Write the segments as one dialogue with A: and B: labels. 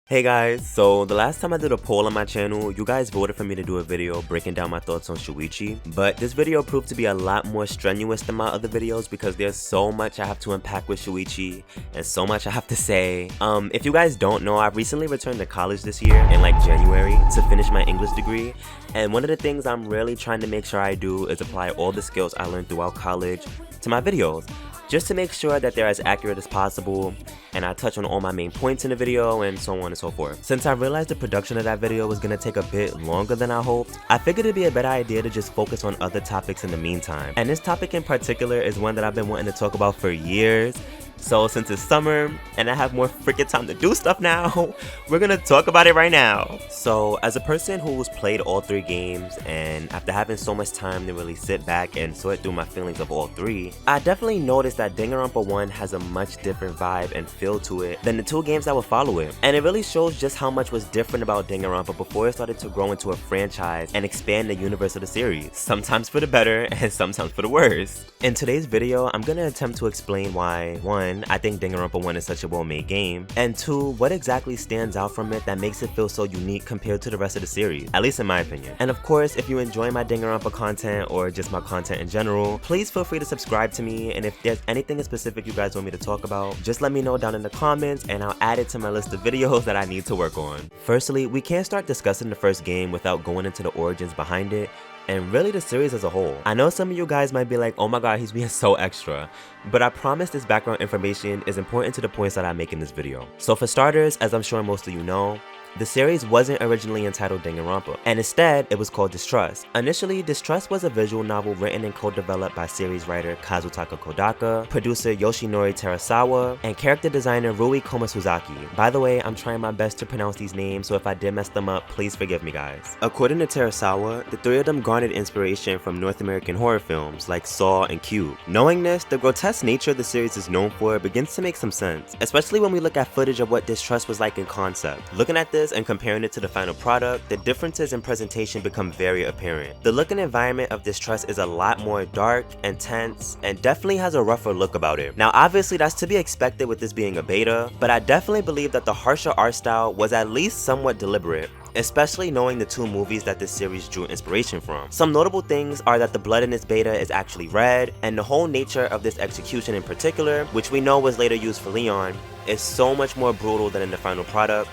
A: Hey guys, so the last time I did a poll on my channel, you guys voted for me to do a video breaking down my thoughts on Shuichi, but this video proved to be a lot more strenuous than my other videos because there's so much I have to unpack with Shuichi and so much I have to say. If you guys don't know, I've recently returned to college this year in like January to finish my English degree, and one of the things I'm really trying to make sure I do is apply all the skills I learned throughout college to my videos, just to make sure that they're as accurate as possible, and I touch on all my main points in the video and so on and so forth. Since I realized the production of that video was gonna take a bit longer than I hoped, I figured it'd be a better idea to just focus on other topics in the meantime. And this topic in particular is one that I've been wanting to talk about for years. So since it's summer and I have more freaking time to do stuff now, we're gonna talk about it right now. So as a person who's played all three games, and after having so much time to really sit back and sort through my feelings of all three, I definitely noticed that Danganronpa 1 has a much different vibe and feel to it than the two games that would follow it. And it really shows just how much was different about Danganronpa before it started to grow into a franchise and expand the universe of the series. Sometimes for the better and sometimes for the worse. In today's video, I'm gonna attempt to explain why, 1, I think Danganronpa 1 is such a well-made game, and 2, what exactly stands out from it that makes it feel so unique compared to the rest of the series, at least in my opinion. And of course, if you enjoy my Danganronpa content or just my content in general, please feel free to subscribe to me, and if there's anything in specific you guys want me to talk about, just let me know down in the comments and I'll add it to my list of videos that I need to work on. Firstly, we can't start discussing the first game without going into the origins behind it, and really the series as a whole. I know some of you guys might be like, oh my god, he's being so extra, but I promise this background information is important to the points that I make in this video. So for starters, as I'm sure most of you know, the series wasn't originally entitled Danganronpa, and instead it was called Distrust. Initially, Distrust was a visual novel written and co-developed by series writer Kazutaka Kodaka, producer Yoshinori Terasawa, and character designer Rui Komasuzaki. By the way, I'm trying my best to pronounce these names, so if I did mess them up, please forgive me guys. According to Terasawa, the three of them garnered inspiration from North American horror films like Saw and Cube. Knowing this, the grotesque nature the series is known for begins to make some sense, especially when we look at footage of what Distrust was like in concept. Looking at this and comparing it to the final product, the differences in presentation become very apparent. The look and environment of Distrust is a lot more dark, intense, and definitely has a rougher look about it. Now obviously that's to be expected with this being a beta, but I definitely believe that the harsher art style was at least somewhat deliberate, especially knowing the two movies that this series drew inspiration from. Some notable things are that the blood in this beta is actually red, and the whole nature of this execution in particular, which we know was later used for Leon, is so much more brutal than in the final product.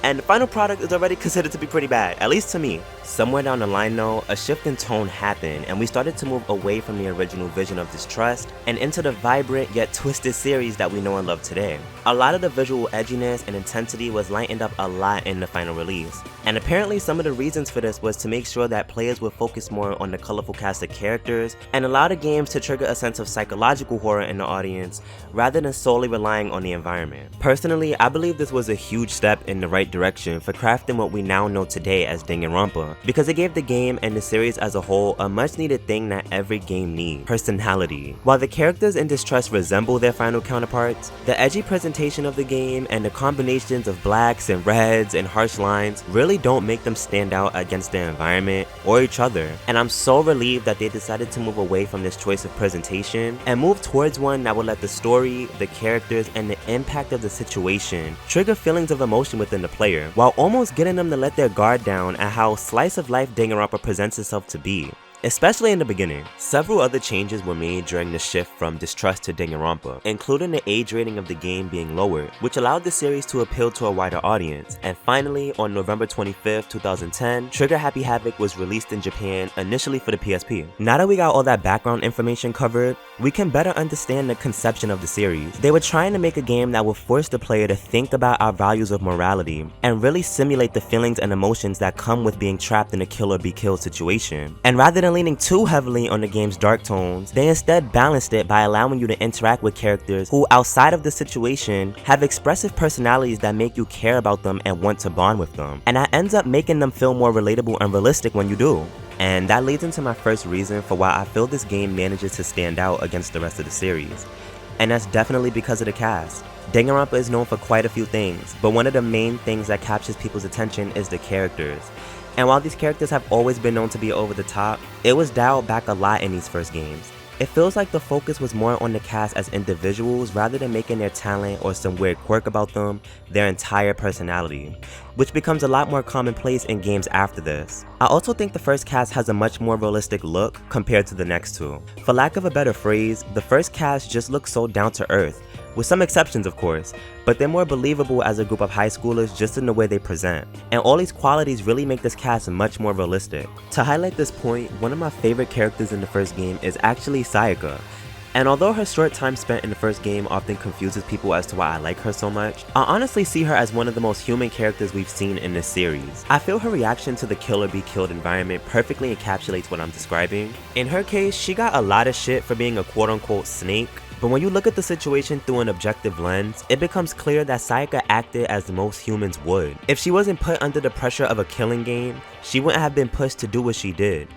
A: And the final product is already considered to be pretty bad, at least to me. Somewhere down the line though, a shift in tone happened and we started to move away from the original vision of Distrust and into the vibrant yet twisted series that we know and love today. A lot of the visual edginess and intensity was lightened up a lot in the final release. And apparently some of the reasons for this was to make sure that players would focus more on the colorful cast of characters and allow the games to trigger a sense of psychological horror in the audience rather than solely relying on the environment. Personally, I believe this was a huge step in the right direction for crafting what we now know today as Danganronpa, because it gave the game and the series as a whole a much needed thing that every game needs: personality. While the characters in Distrust resemble their final counterparts, the edgy presentation of the game and the combinations of blacks and reds and harsh lines really don't make them stand out against their environment or each other. And I'm so relieved that they decided to move away from this choice of presentation and move towards one that will let the story, the characters, and the impact of the situation trigger feelings of emotion within the player, while almost getting them to let their guard down at how slice of life Danganronpa presents itself to be, especially in the beginning. Several other changes were made during the shift from Distrust to Danganronpa, including the age rating of the game being lowered, which allowed the series to appeal to a wider audience. And finally, on November 25th, 2010, Trigger Happy Havoc was released in Japan, initially for the PSP. Now that we got all that background information covered, we can better understand the conception of the series. They were trying to make a game that would force the player to think about our values of morality and really simulate the feelings and emotions that come with being trapped in a kill or be killed situation. And rather than leaning too heavily on the game's dark tones, they instead balanced it by allowing you to interact with characters who, outside of the situation, have expressive personalities that make you care about them and want to bond with them. And that ends up making them feel more relatable and realistic when you do. And that leads into my first reason for why I feel this game manages to stand out against the rest of the series. And that's definitely because of the cast. Danganronpa is known for quite a few things, but one of the main things that captures people's attention is the characters. And while these characters have always been known to be over the top, it was dialed back a lot in these first games. It feels like the focus was more on the cast as individuals rather than making their talent or some weird quirk about them their entire personality, which becomes a lot more commonplace in games after this. I also think the first cast has a much more realistic look compared to the next two. For lack of a better phrase, the first cast just looks so down to earth, with some exceptions of course, but they're more believable as a group of high schoolers just in the way they present. And all these qualities really make this cast much more realistic. To highlight this point, one of my favorite characters in the first game is actually Sayaka. And although her short time spent in the first game often confuses people as to why I like her so much, I honestly see her as one of the most human characters we've seen in this series. I feel her reaction to the kill or be killed environment perfectly encapsulates what I'm describing. In her case, she got a lot of shit for being a quote-unquote snake, but when you look at the situation through an objective lens, it becomes clear that Sayaka acted as most humans would. If she wasn't put under the pressure of a killing game, she wouldn't have been pushed to do what she did.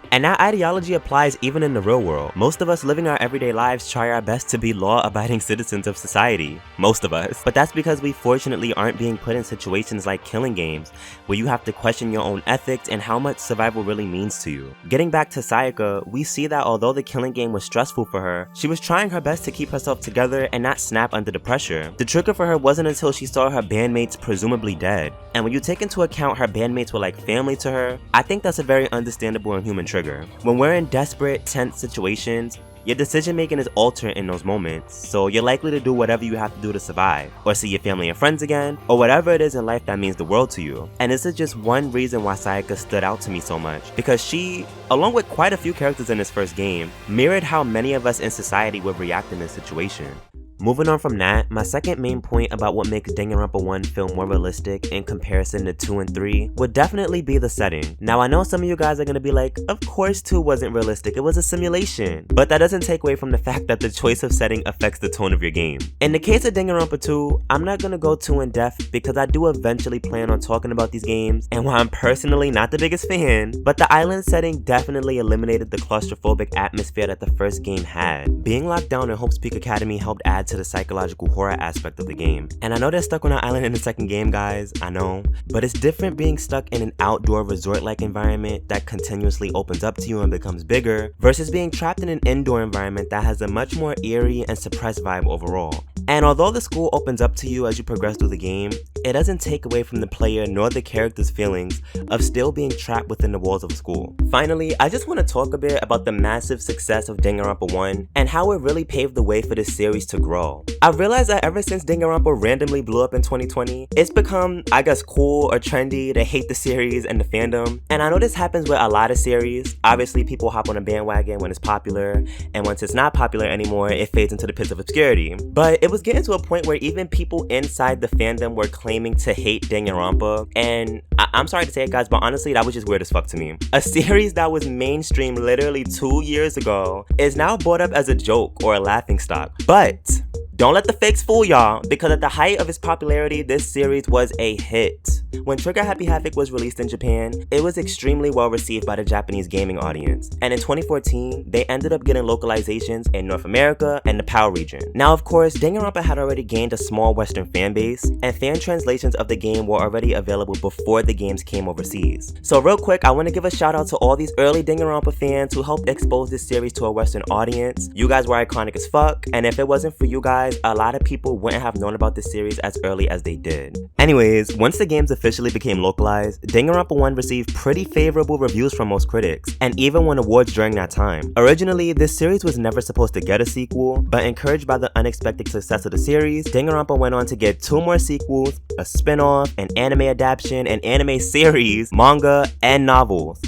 A: And that ideology applies even in the real world. Most of us living our everyday lives try our best to be law-abiding citizens of society. Most of us. But that's because we fortunately aren't being put in situations like killing games, where you have to question your own ethics and how much survival really means to you. Getting back to Sayaka, we see that although the killing game was stressful for her, she was trying her best to keep herself together and not snap under the pressure. The trigger for her wasn't until she saw her bandmates presumably dead. And when you take into account her bandmates were like family to her, I think that's a very understandable and human trigger. When we're in desperate, tense situations, your decision making is altered in those moments, so you're likely to do whatever you have to do to survive, or see your family and friends again, or whatever it is in life that means the world to you. And this is just one reason why Sayaka stood out to me so much, because she, along with quite a few characters in this first game, mirrored how many of us in society would react in this situation. Moving on from that, my second main point about what makes Danganronpa 1 feel more realistic in comparison to 2 and 3 would definitely be the setting. Now I know some of you guys are gonna be like, of course 2 wasn't realistic, it was a simulation. But that doesn't take away from the fact that the choice of setting affects the tone of your game. In the case of Danganronpa 2, I'm not gonna go too in depth because I do eventually plan on talking about these games, and while I'm personally not the biggest fan, but the island setting definitely eliminated the claustrophobic atmosphere that the first game had. Being locked down in Hope's Peak Academy helped add to the psychological horror aspect of the game. And I know they're stuck on an island in the second game, guys, I know, but it's different being stuck in an outdoor resort-like environment that continuously opens up to you and becomes bigger, versus being trapped in an indoor environment that has a much more eerie and suppressed vibe overall. And although the school opens up to you as you progress through the game, it doesn't take away from the player nor the character's feelings of still being trapped within the walls of school. Finally, I just want to talk a bit about the massive success of Danganronpa 1 and how it really paved the way for this series to grow. I've realized that ever since Danganronpa randomly blew up in 2020, it's become, I guess, cool or trendy to hate the series and the fandom. And I know this happens with a lot of series. Obviously, people hop on a bandwagon when it's popular, and once it's not popular anymore, it fades into the pits of obscurity. But it was getting to a point where even people inside the fandom were claiming to hate Danganronpa, and I'm sorry to say it, guys, but honestly, that was just weird as fuck to me. A series that was mainstream literally 2 years ago is now brought up as a joke or a laughingstock. But don't let the fakes fool y'all, because at the height of its popularity, this series was a hit. When Trigger Happy Havoc was released in Japan, it was extremely well received by the Japanese gaming audience. And in 2014, they ended up getting localizations in North America and the PAL region. Now, of course, Danganronpa had already gained a small Western fan base, and fan translations of the game were already available before the games came overseas. So real quick, I want to give a shout out to all these early Danganronpa fans who helped expose this series to a Western audience. You guys were iconic as fuck, and if it wasn't for you guys, a lot of people wouldn't have known about this series as early as they did. Anyways, once the games officially became localized, Danganronpa 1 received pretty favorable reviews from most critics, and even won awards during that time. Originally, this series was never supposed to get a sequel, but encouraged by the unexpected success of the series, Danganronpa went on to get 2 more sequels, a spin-off, an anime adaptation, an anime series, manga, and novels.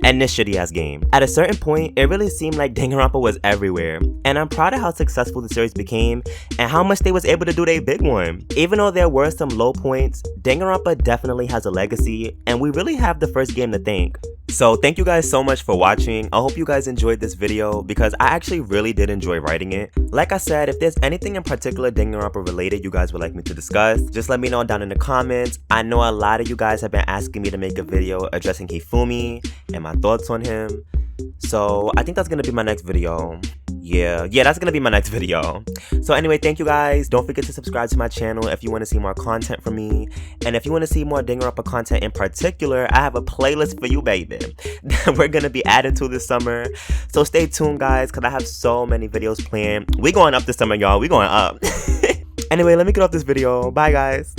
A: And this shitty ass game. At a certain point, it really seemed like Danganronpa was everywhere, and I'm proud of how successful the series became and how much they was able to do their big one. Even though there were some low points, Danganronpa definitely has a legacy, and we really have the first game to thank. So thank you guys so much for watching. I hope you guys enjoyed this video because I actually really did enjoy writing it. Like I said, if there's anything in particular Danganronpa related you guys would like me to discuss, just let me know down in the comments. I know a lot of you guys have been asking me to make a video addressing Hifumi and my thoughts on him. So I think that's gonna be my next video. yeah, that's gonna be my next video. So anyway, thank you guys. Don't forget to subscribe to my channel if you want to see more content from me. And if you want to see more Danganronpa content in particular, I have a playlist for you, baby, that we're gonna be adding to this summer. So stay tuned, guys, because I have so many videos planned. We going up this summer, y'all. We going up. Anyway, let me get off this video. Bye, guys.